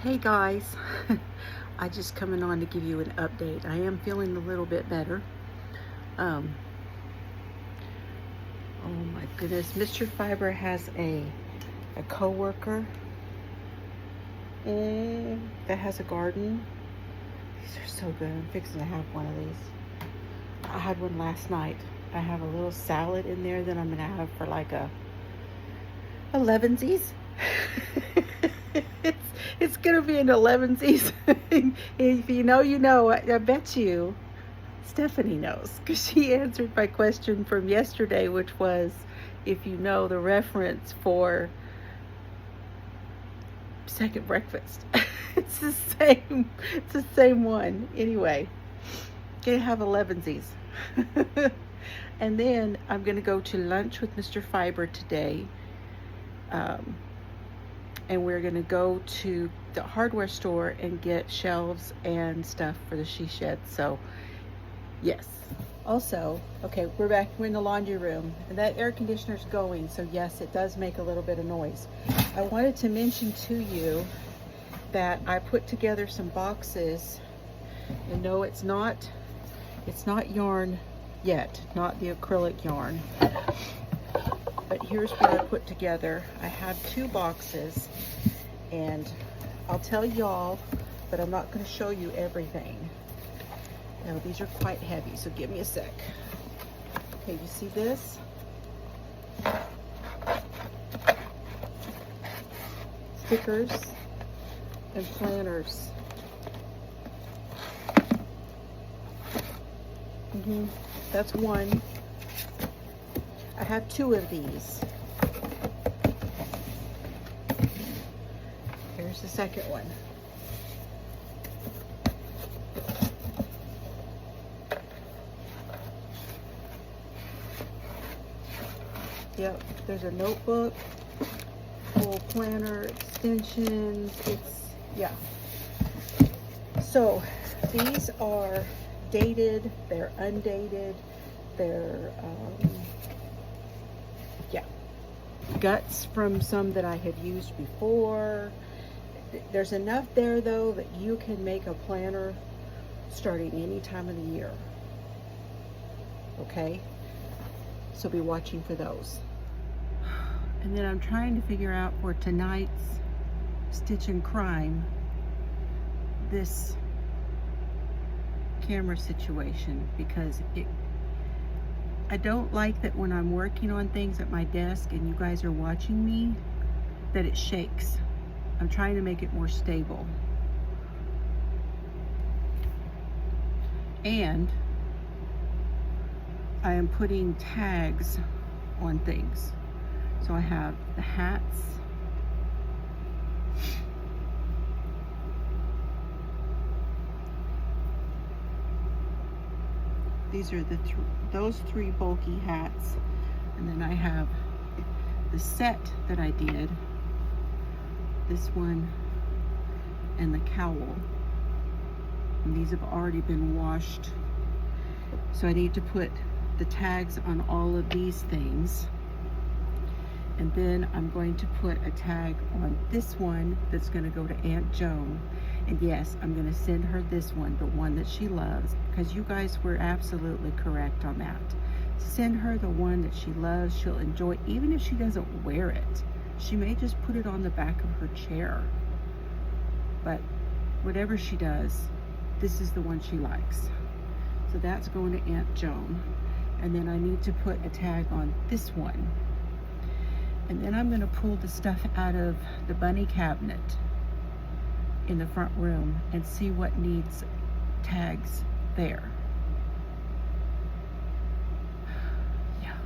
Hey guys, I just coming on to give you an update. I am feeling a little bit better. Um, oh my goodness, Mr. Fiber has a coworker that has a garden. These are so good. I'm fixing to have one of these. I had one last night. I have a little salad in there that I'm gonna have for like a 11sies. it's gonna be an 11sies. If you know, you know. I bet you Stephanie knows because she answered my question from yesterday, which was if you know the reference for second breakfast. It's the same. It's the same one. Anyway, gonna have 11sies. And then I'm gonna go to lunch with Mr. Fiber today. And we're gonna go to the hardware store and get shelves and stuff for the she shed. So yes. Also, okay, we're back. We're in the laundry room and that air conditioner's going, so yes, it does make a little bit of noise. I wanted to mention to you that I put together some boxes, and no, it's not yarn yet, not the acrylic yarn. But here's what I put together. I have 2 boxes, and I'll tell y'all, but I'm not going to show you everything. Now, these are quite heavy, so give me a sec. Okay, you see this? Stickers and planners. That's one. I have 2 of these. Here's the second one. Yep, there's a notebook, full planner, extensions, yeah. So these are dated, they're undated, they're, yeah, guts from some that I have used before. There's enough there though that you can make a planner starting any time of the year. Okay, so be watching for those. And then I'm trying to figure out for tonight's Stitch and Crime this camera situation, because I don't like that when I'm working on things at my desk and you guys are watching me, that it shakes. I'm trying to make it more stable. And I am putting tags on things. So I have the hats, these are those 3 bulky hats, and then I have the set that I did, this one and the cowl, and these have already been washed, so I need to put the tags on all of these things. And then I'm going to put a tag on this one that's going to go to Aunt Joan. And yes, I'm going to send her this one, the one that she loves, because you guys were absolutely correct on that. Send her the one that she loves, she'll enjoy, even if she doesn't wear it. She may just put it on the back of her chair. But whatever she does, this is the one she likes. So that's going to Aunt Joan. And then I need to put a tag on this one. And then I'm going to pull the stuff out of the bunny cabinet in the front room and see what needs tags there. Yeah.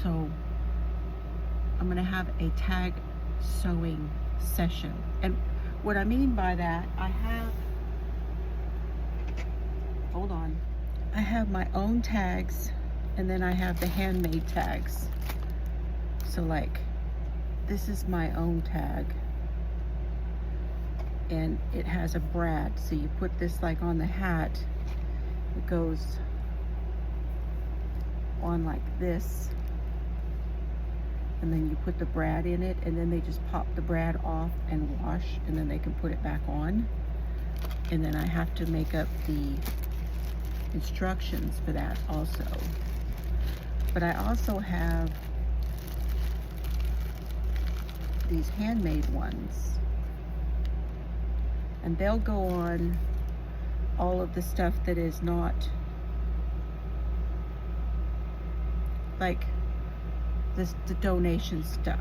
So I'm going to have a tag sewing session. And what I mean by that, hold on, I have my own tags, and then I have the handmade tags. So like, this is my own tag, and it has a brad, so you put this like on the hat, it goes on like this, and then you put the brad in it, and then they just pop the brad off and wash, and then they can put it back on. And then I have to make up the instructions for that also. But I also have these handmade ones, and they'll go on all of the stuff that is not like this, the donation stuff.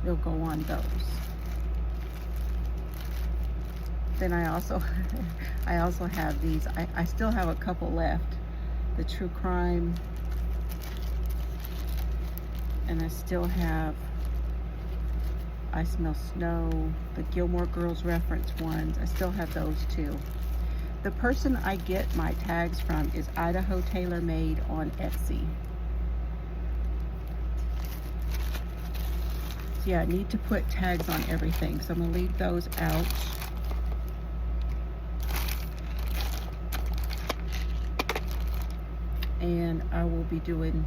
They'll go on those. Then I also have these. I still have a couple left. The true crime, and I still have I Smell Snow, the Gilmore Girls reference ones. I still have those too. The person I get my tags from is Idaho Tailor Made on Etsy. So yeah, I need to put tags on everything, so I'm gonna leave those out. And I will be doing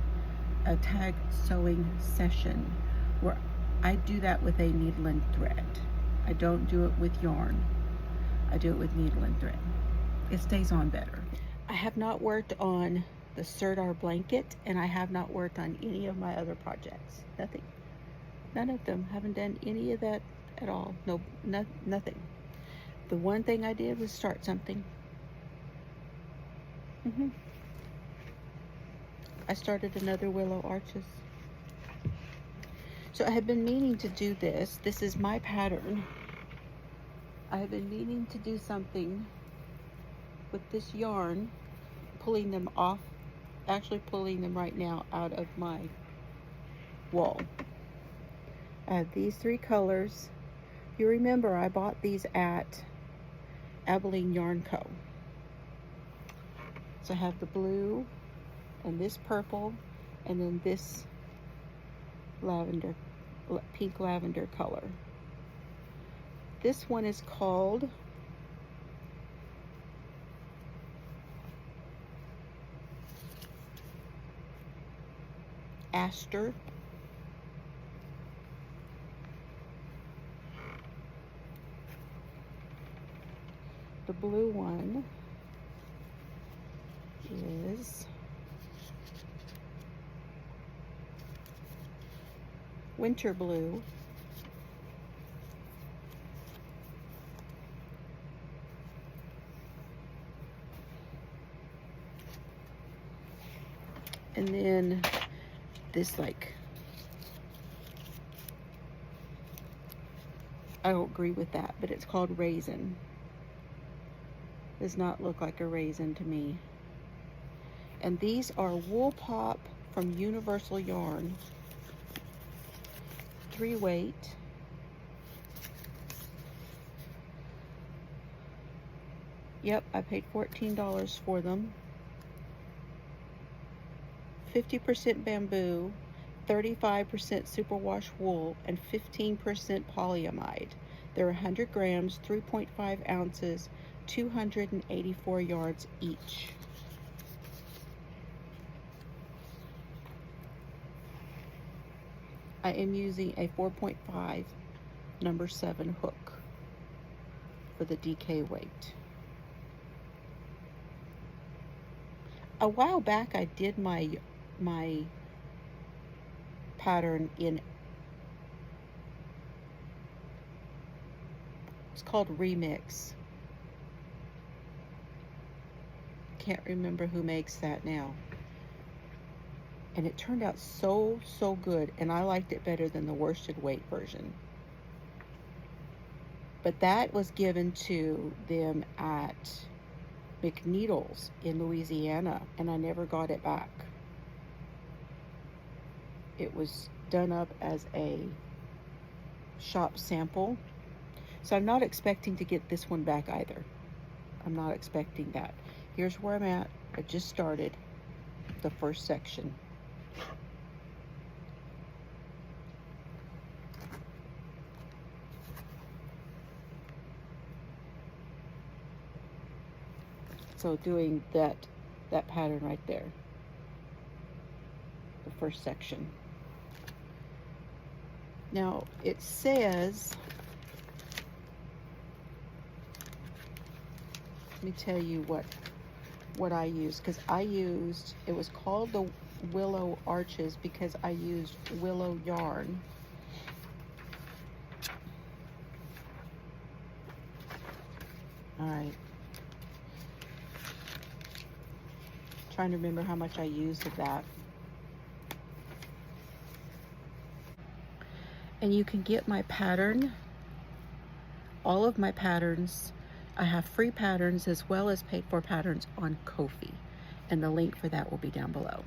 a tag sewing session where I do that with a needle and thread. I don't do it with yarn. I do it with needle and thread. It stays on better. I have not worked on the Serdar blanket, and I have not worked on any of my other projects. Nothing. None of them. Haven't done any of that at all. No, nothing. The one thing I did was start something. I started another Willow Arches. So I have been meaning to do this. This is my pattern. I have been meaning to do something with this yarn, pulling them off, actually pulling them right now out of my wall. I have these three colors. You remember I bought these at Abilene Yarn Co. So I have the blue and this purple, and then this lavender, pink lavender color. This one is called Aster. The blue one is Winter Blue. And then this, like, I don't agree with that, but it's called Raisin. Does not look like a raisin to me. And these are Wool Pop from Universal Yarn. 3 weight. Yep, I paid $14 for them. 50% bamboo, 35% superwash wool, and 15% polyamide. They're 100 grams, 3.5 ounces, 284 yards each. I am using a 4.5 number 7 hook for the DK weight. A while back I did my pattern in, it's called Remix. Can't remember who makes that now. And it turned out so good, and I liked it better than the worsted weight version. But that was given to them at McNeedles in Louisiana, and I never got it back. It was done up as a shop sample. So I'm not expecting to get this one back either. I'm not expecting that. Here's where I'm at. I just started the first section. So doing that pattern right there, the first section. Now it says, let me tell you what I used, because it was called the Willow Arches because I used willow yarn. All right. Trying to remember how much I used of that. And you can get my pattern, all of my patterns. I have free patterns as well as paid for patterns on Ko-fi, and the link for that will be down below.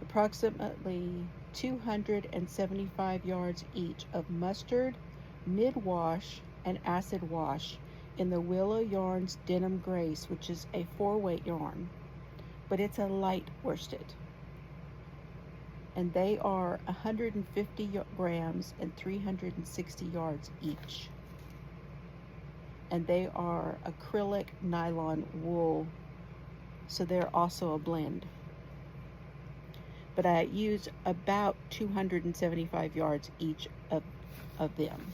Approximately 275 yards each of mustard, mid-wash, and acid wash in the Willow Yarns Denim Grace, which is a 4-weight yarn, but it's a light worsted. And they are 150 grams and 360 yards each. And they are acrylic nylon wool, so they're also a blend. But I use about 275 yards each of them.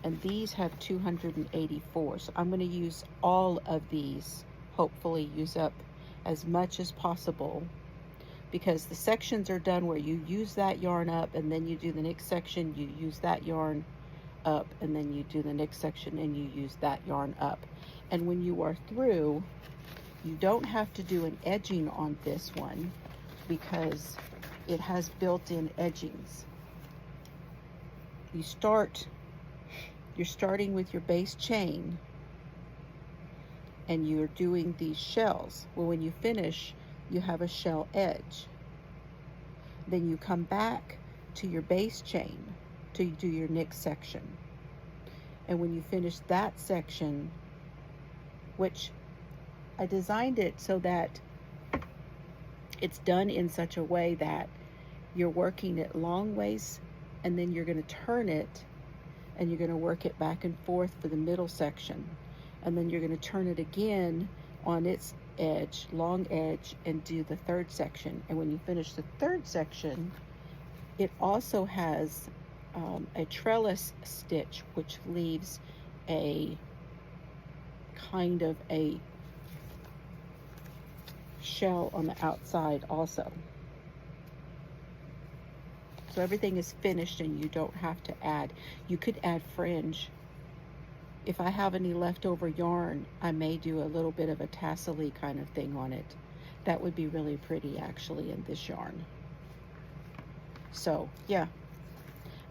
And these have 284. So I'm going to use all of these, hopefully use up as much as possible, because the sections are done where you use that yarn up and then you do the next section, you use that yarn up, and then you do the next section and you use that yarn up. And when you are through, you don't have to do an edging on this one because it has built-in edgings. You're starting with your base chain and you're doing these shells. Well, when you finish, you have a shell edge. Then you come back to your base chain to do your next section. And when you finish that section, which I designed it so that it's done in such a way that you're working it long ways, and then you're going to turn it and you're going to work it back and forth for the middle section, and then you're going to turn it again on its edge, long edge, and do the third section. And when you finish the third section, it also has a trellis stitch, which leaves a kind of a shell on the outside also. So everything is finished and you don't have to add. You could add fringe. If I have any leftover yarn, I may do a little bit of a tassel-y kind of thing on it. That would be really pretty actually in this yarn. So yeah,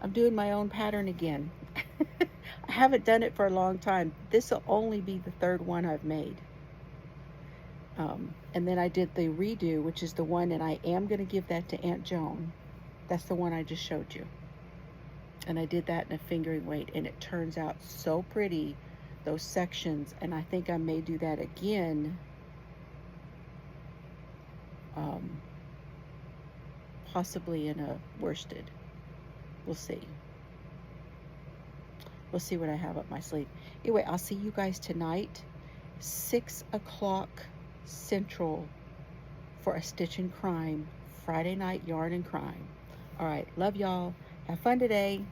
I'm doing my own pattern again. I haven't done it for a long time. This will only be the third one I've made. And then I did the redo, which is the one, and I am going to give that to Aunt Joan. That's the one I just showed you. And I did that in a fingering weight, and it turns out so pretty, those sections. And I think I may do that again, possibly in a worsted. We'll see. We'll see what I have up my sleeve. Anyway, I'll see you guys tonight, 6 o'clock Central, for a Stitch and Crime Friday night yarn and crime. All right, love y'all. Have fun today.